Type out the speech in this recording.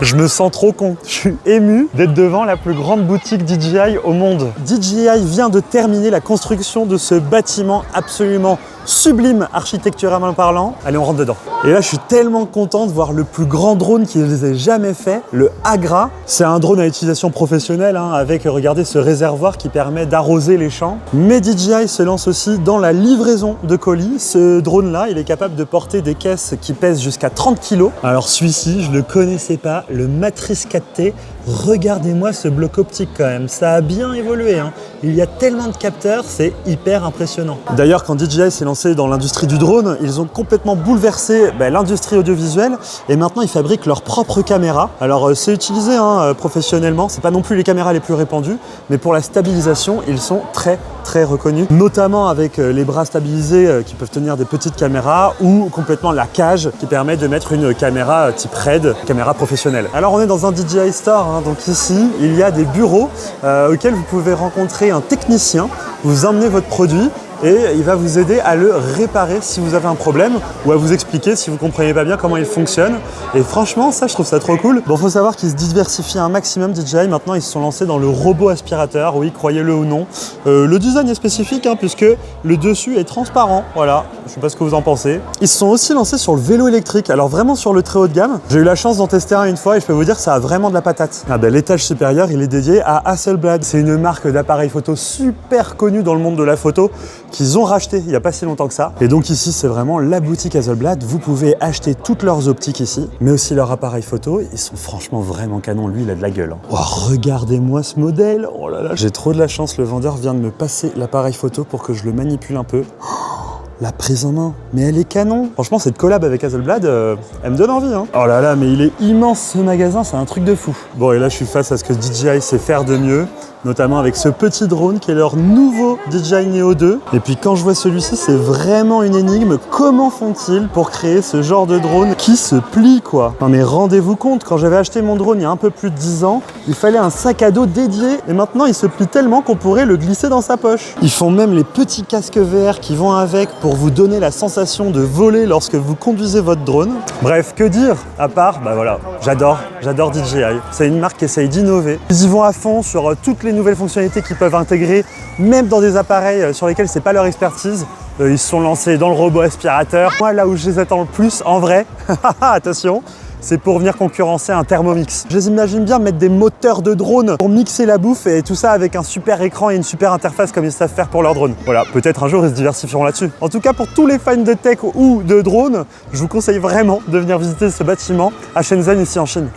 Je me sens trop con. Je suis ému d'être devant la plus grande boutique DJI au monde. DJI vient de terminer la construction de ce bâtiment absolument sublime architecturalement parlant. Allez, on rentre dedans. Et là, je suis tellement content de voir le plus grand drone qu'ils aient jamais fait, le Agra. C'est un drone à utilisation professionnelle, hein, avec, regardez, ce réservoir qui permet d'arroser les champs. Mais DJI se lance aussi dans la livraison de colis. Ce drone-là, il est capable de porter des caisses qui pèsent jusqu'à 30 kg. Alors celui-ci, je ne le connaissais pas, le Matrice 4T. Regardez-moi ce bloc optique quand même, ça a bien évolué, hein. Il y a tellement de capteurs, c'est hyper impressionnant. D'ailleurs, quand DJI s'est lancé dans l'industrie du drone, ils ont complètement bouleversé l'industrie audiovisuelle et maintenant ils fabriquent leurs propres caméras. Alors c'est utilisé professionnellement, c'est pas non plus les caméras les plus répandues, mais pour la stabilisation, ils sont très reconnus, notamment avec les bras stabilisés qui peuvent tenir des petites caméras ou complètement la cage qui permet de mettre une caméra type RED, caméra professionnelle. Alors on est dans un DJI Store, hein, donc ici il y a des bureaux auxquels vous pouvez rencontrer un technicien, vous emmenez votre produit et il va vous aider à le réparer si vous avez un problème ou à vous expliquer si vous ne comprenez pas bien comment il fonctionne. Et franchement, ça, je trouve ça trop cool. Bon, faut savoir qu'ils se diversifient un maximum, DJI. Maintenant, ils se sont lancés dans le robot aspirateur, oui, croyez-le ou non. Le design est spécifique, hein, puisque le dessus est transparent. Voilà, je sais pas ce que vous en pensez. Ils se sont aussi lancés sur le vélo électrique, alors vraiment sur le très haut de gamme. J'ai eu la chance d'en tester un une fois et je peux vous dire que ça a vraiment de la patate. Ah ben, l'étage supérieur, il est dédié à Hasselblad. C'est une marque d'appareils photo super connue dans le monde de la photo, qu'ils ont racheté il n'y a pas si longtemps que ça. Et donc ici, c'est vraiment la boutique Hasselblad. Vous pouvez acheter toutes leurs optiques ici, mais aussi leurs appareils photo. Ils sont franchement vraiment canons. Lui, il a de la gueule, hein. Oh, regardez-moi ce modèle. Oh là là, j'ai trop de la chance. Le vendeur vient de me passer l'appareil photo pour que je le manipule un peu. La prise en main, mais elle est canon. Franchement, cette collab avec Hasselblad, elle me donne envie, hein. Oh là là, mais il est immense ce magasin, c'est un truc de fou. Bon, et là, je suis face à ce que DJI sait faire de mieux, notamment avec ce petit drone qui est leur nouveau DJI Neo 2. Et puis quand je vois celui-ci, c'est vraiment une énigme. Comment font-ils pour créer ce genre de drone qui se plie, quoi? Non mais rendez-vous compte, quand j'avais acheté mon drone il y a un peu plus de 10 ans, il fallait un sac à dos dédié. Et maintenant, il se plie tellement qu'on pourrait le glisser dans sa poche. Ils font même les petits casques VR qui vont avec pour vous donner la sensation de voler lorsque vous conduisez votre drone. Bref, que dire? À part, bah voilà, j'adore DJI. C'est une marque qui essaye d'innover. Ils y vont à fond sur toutes les nouvelles fonctionnalités qu'ils peuvent intégrer, même dans des appareils sur lesquels c'est pas leur expertise. Ils se sont lancés dans le robot aspirateur. Moi, là où je les attends le plus, en vrai, attention, c'est pour venir concurrencer un Thermomix. Je les imagine bien mettre des moteurs de drone pour mixer la bouffe et tout ça avec un super écran et une super interface comme ils savent faire pour leur drone. Voilà, peut-être un jour ils se diversifieront là-dessus. En tout cas, pour tous les fans de tech ou de drone, je vous conseille vraiment de venir visiter ce bâtiment à Shenzhen, ici en Chine.